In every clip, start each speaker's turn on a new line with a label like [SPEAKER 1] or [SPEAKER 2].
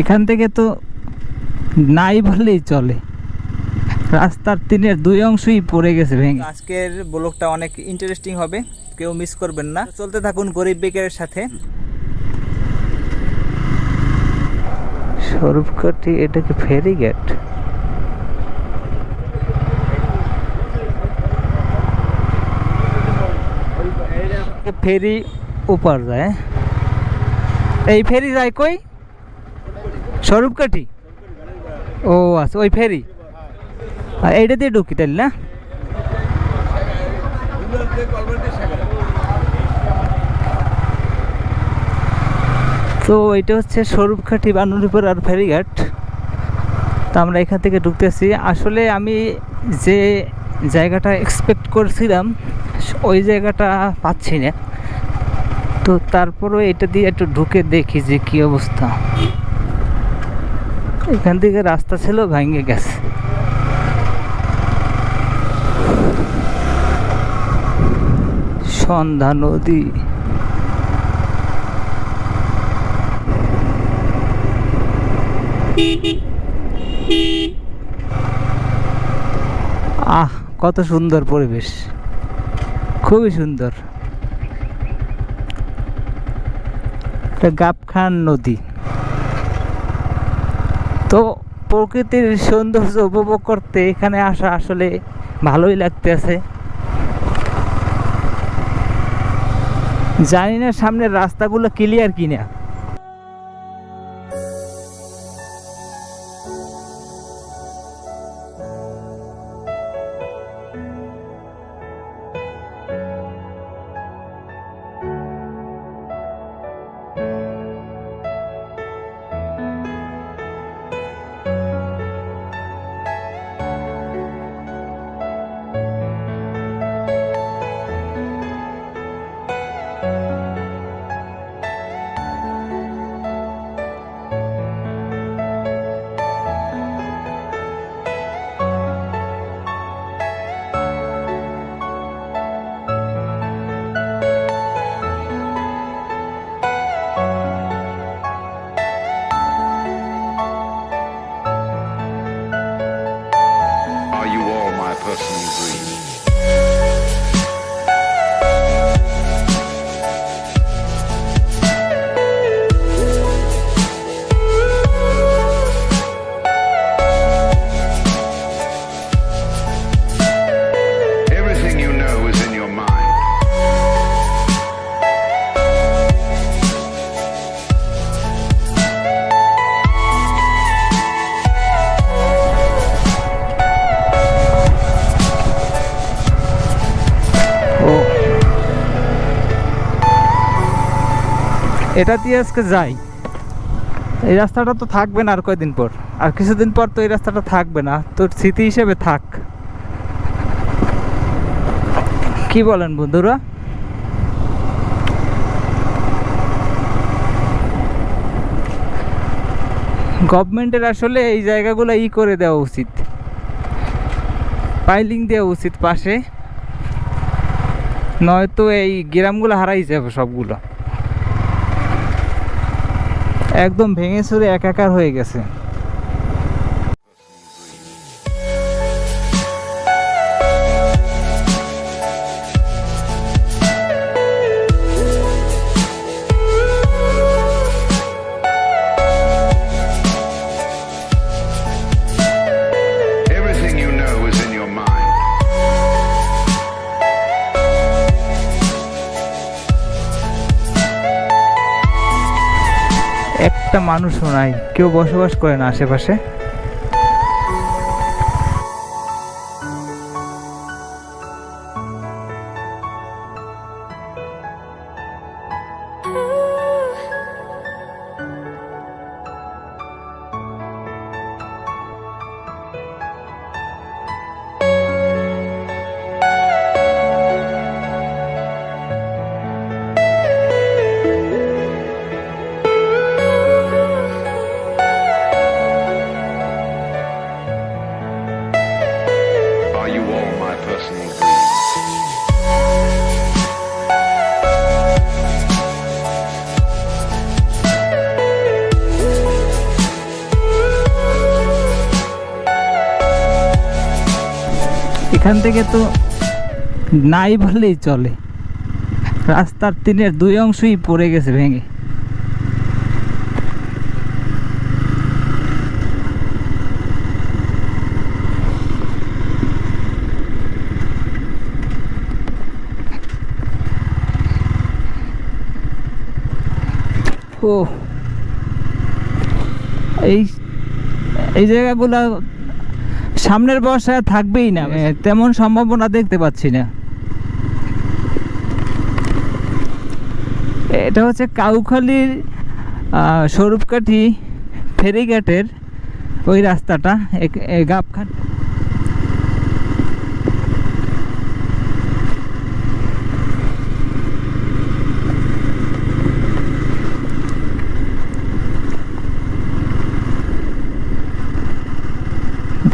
[SPEAKER 1] এখান থেকে তো নাই বললেই চলে, রাস্তার 3/2 অংশই পড়ে গেছে ভেঙে। আজকের ব্লগটা অনেক ইন্টারেস্টিং হবে, কেউ মিস করবেন না। চলতে থাকুন গরিব বেকারের সাথে। স্বরূপকাঠি, এটা কি ফেরি গেট? ফেরি ওপার যায়, এই ফেরি যায় কই? স্বরূপকাঠি। ও আচ্ছা, ওই ফেরি এইটা দিয়ে ঢুকি তাইলে না? তো এটা হচ্ছে স্বরূপকাঠি বানুরীপুর আর ফেরিঘাট। তো আমরা এখান থেকে ঢুকতেছি। আসলে আমি যে জায়গাটা এক্সপেক্ট করছিলাম ওই জায়গাটা পাচ্ছি না, তো তারপরে এটা দিয়ে একটু ঢুকে দেখি যে কি অবস্থা। এখান থেকে রাস্তা ছিল, ভেঙে গেছে। সন্ধ্যা নদী, আহ কত সুন্দর পরিবেশ, খুবই সুন্দর। গাবখান নদী। তো প্রকৃতির সৌন্দর্য উপভোগ করতে এখানে আসা আসলে ভালোই লাগতেছে। জানি না সামনের রাস্তাগুলো ক্লিয়ার কিনা। এটা দিয়ে আজকে যাই। এই রাস্তাটা তো থাকবে না আর কয়দিন পর, আর কিছুদিন পর তো এই রাস্তাটা থাকবে না, তোর স্মৃতি হিসেবে থাক। কি বলেন বন্ধুরা? গভর্নমেন্টের আসলে এই জায়গাগুলো করে দেওয়া উচিত, পাইলিং দেওয়া উচিত পাশে, নয়তো এই গ্রামগুলো হারাই যাবে সবগুলো, একদম ভেঙে চুরে একাকার হয়ে গেছে। একটা মানুষও নাই, কেউ বসবাস করে না আশেপাশে। এখান থেকে তো নাই বললেই চলে, রাস্তার 3/2 অংশই পড়ে গেছে ভেঙে। ও এই এই জায়গাগুলো সামনের বর্ষায় থাকবেই না, তেমন সম্ভাবনা দেখতে পাচ্ছি না। এটা হচ্ছে কাউখালীর স্বরূপকাঠি ফেরিঘাটের ওই রাস্তাটা, গাবখান।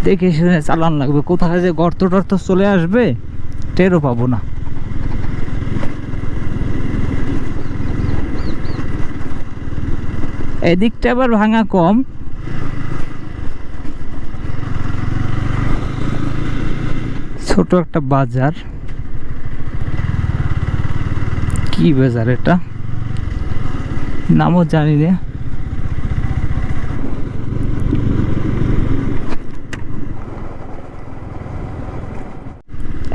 [SPEAKER 1] দেখে শুনে চালান লাগবে, কোথায় যে গর্ত টর্ত চলে আসবে টেরও পাবো না। এদিকটা আবার ভাঙা কম, ছোট একটা বাজার। কি বাজার এটা নামও জানি না।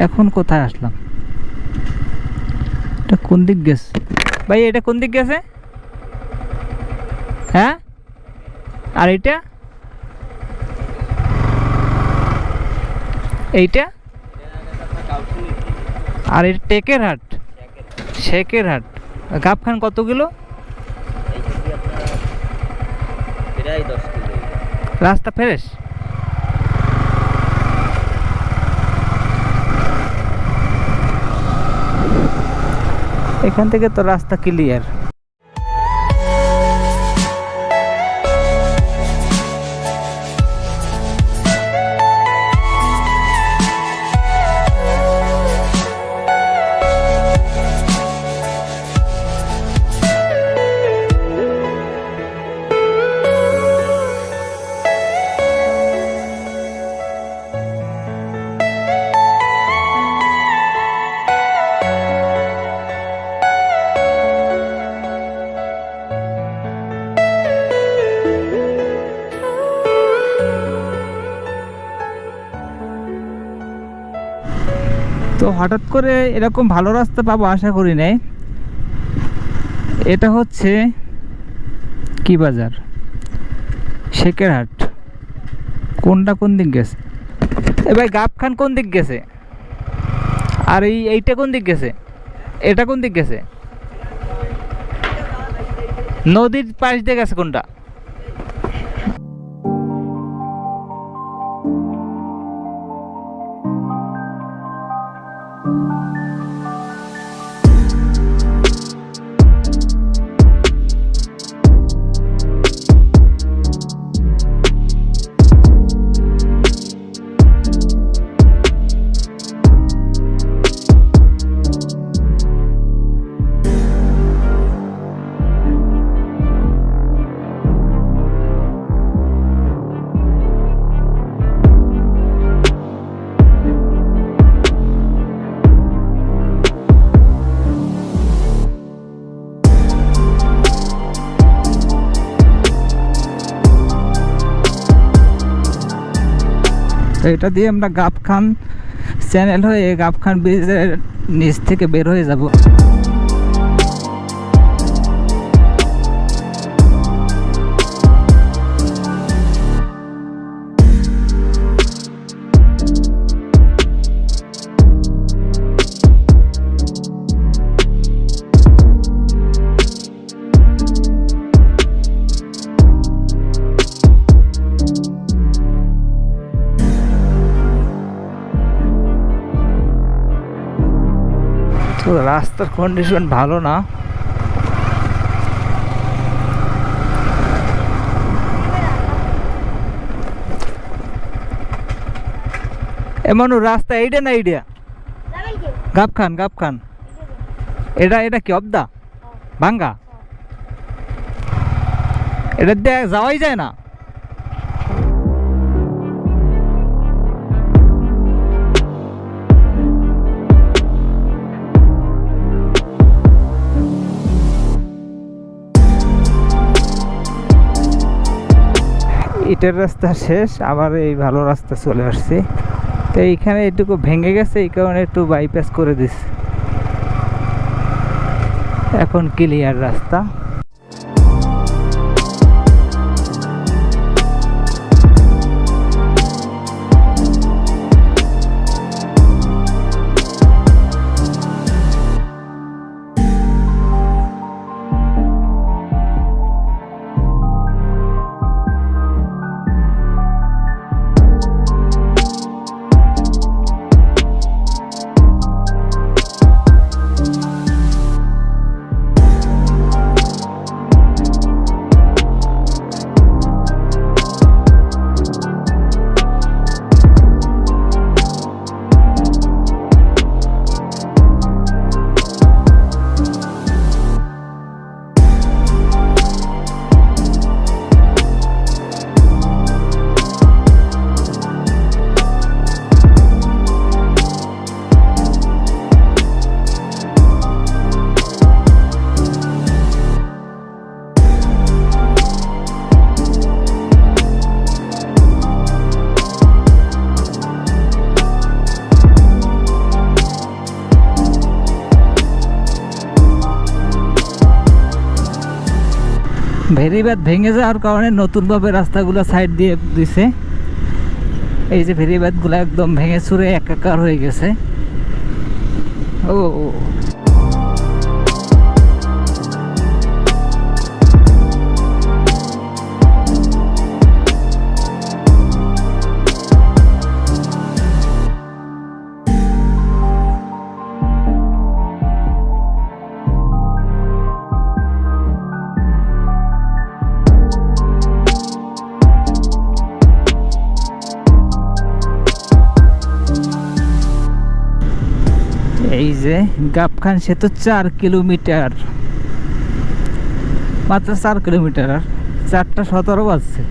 [SPEAKER 1] এখন কোথায় আসলাম? এটা কোন দিক গেছে ভাই? এটা কোন দিক গেছে? হ্যাঁ, আর এইটা এইটা আর এটা টেকের হাট, শেখের হাট। গাবখান কত কিলো? রাস্তা ফ্রেশ? এখান থেকে তো রাস্তা ক্লিয়ার। তো হঠাৎ করে এরকম ভালো রাস্তা পাবো আশা করি নাই। এটা হচ্ছে কি বাজার? শেখের হাট। কোনটা কোন দিক গেছে? এ ভাই গাবখান কোন দিক গেছে? আর এইটা কোন দিক গেছে? এটা কোন দিক গেছে? নদীর পাশ দিয়ে গেছে কোনটা? তো এটা দিয়ে আমরা গাবখান চ্যানেল হয়ে গাবখান ব্রিজের নিচ থেকে বের হয়ে যাব। তো রাস্তার কন্ডিশন ভালো না, এমন রাস্তা এইটা না এইটা গাবখান গাবখান এটা কি অবদা ভাঙ্গা? এটা দিয়ে যাওয়াই যায় না। ইটের রাস্তা শেষ, আবার এই ভালো রাস্তা চলে আসছে। তো এইখানে এটুকু ভেঙে গেছে, এই কারণে একটু বাইপাস করে দিচ্ছে, এখন ক্লিয়ার রাস্তা। ভেরিবাদ ভেঙে যাওয়ার কারণে নতুনভাবে রাস্তাগুলো সাইড দিয়ে দিছে। এই যে ভেরিবাদগুলো একদম ভেঙে চুরে একাকার হয়ে গেছে। ও এই যে গাবখান সেতু 4 কিলোমিটার, মাত্র 4 কিলোমিটার, আর 4:17 বাজছে।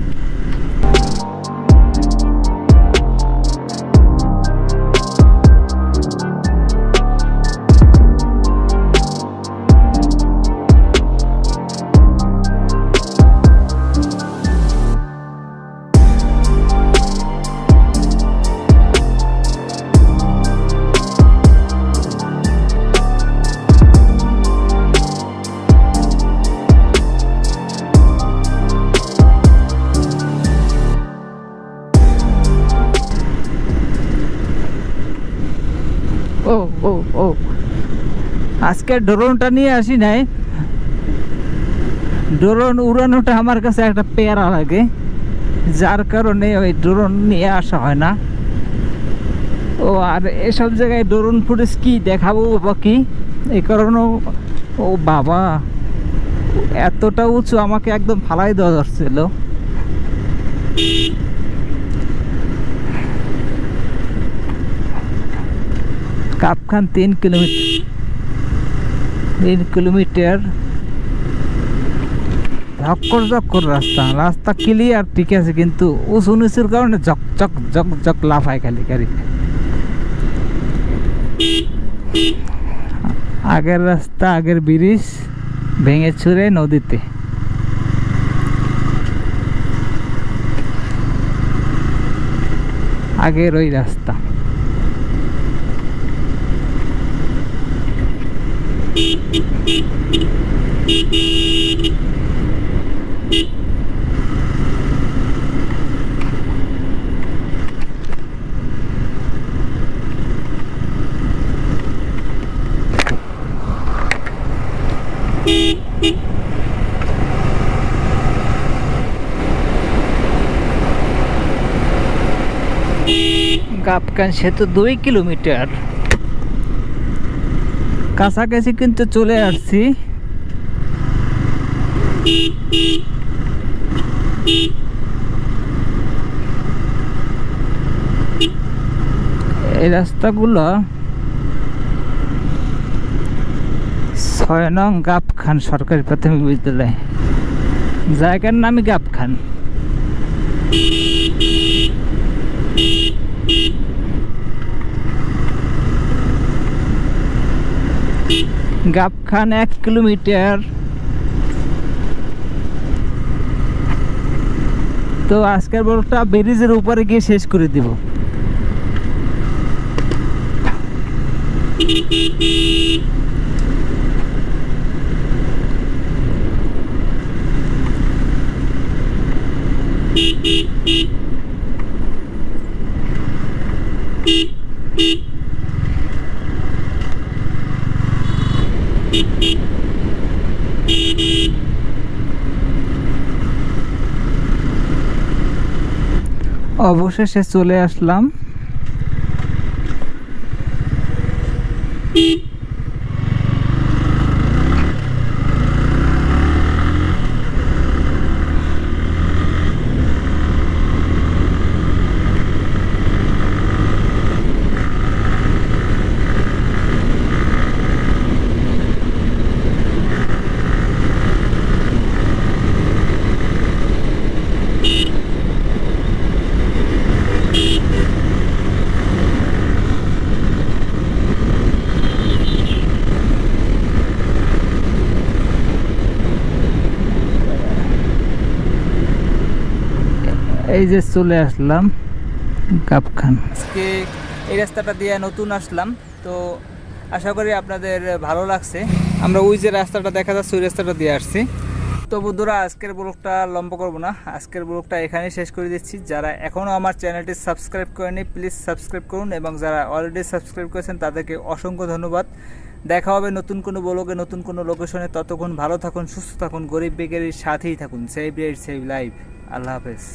[SPEAKER 1] ও ও ও আজকে ড্রোনটা নিয়ে আসি নাই, ড্রোন উড়ানোটা আমার কাছে একটা প্যারা লাগে, যার কারণে ওই ড্রোন নিয়ে আসা হয় না। ও আর এসব জায়গায় ড্রোন ফুটেজ কি দেখাবো বা কি, এই কারণে ও বাবা এতটা উঁচু, আমাকে একদম ফালাই দেওয়া ধরছিল। গাবখান 3 কিলোমিটার ঝক্কর রাস্তা, রাস্তা ক্লিয়ার ঠিক আছে, কিন্তু উঁচু নিচুর কারণে ঝক লাফায় খালি গাড়ি। আগের রাস্তা, আগের ব্রিজ ভেঙে ছুঁড়ে নদীতে। আগের ওই রাস্তা। গাবখান সেতু 2 কিলোমিটার, কাছাকাছি কিন্তু চলে আসছি। এই রাস্তাগুলো 6 নং গাবখান সরকারি প্রাথমিক বিদ্যালয়, জায়গার নামই গাবখান। গাবখান 1 কিলোমিটার। তো আজকের ব্লগটা ব্রিজের উপরে গিয়ে শেষ করে দিব। অবশেষে চলে আসলাম। এই যে চলে আসলাম গাবখান। আজকে এই রাস্তাটা দিয়ে নতুন আসলাম, তো আশা করি আপনাদের ভালো লাগছে। আমরা ওই যে রাস্তাটা দেখা যাচ্ছে ওই রাস্তাটা দিয়ে আসছি। তো বন্ধুরা, আজকের ব্লগটা লম্বা করব না, আজকের ব্লগটা এখানেই শেষ করে দিচ্ছি। যারা এখনও আমার চ্যানেলটি সাবস্ক্রাইব করেনি প্লিজ সাবস্ক্রাইব করুন, এবং যারা অলরেডি সাবস্ক্রাইব করেছেন তাদেরকে অসংখ্য ধন্যবাদ। দেখা হবে নতুন কোনো ব্লগে, নতুন কোনো লোকেশনে। ততক্ষণ ভালো থাকুন, সুস্থ থাকুন, গরিব বেকারির সাথেই থাকুন। Save rate save life. আল্লাহ হাফেজ।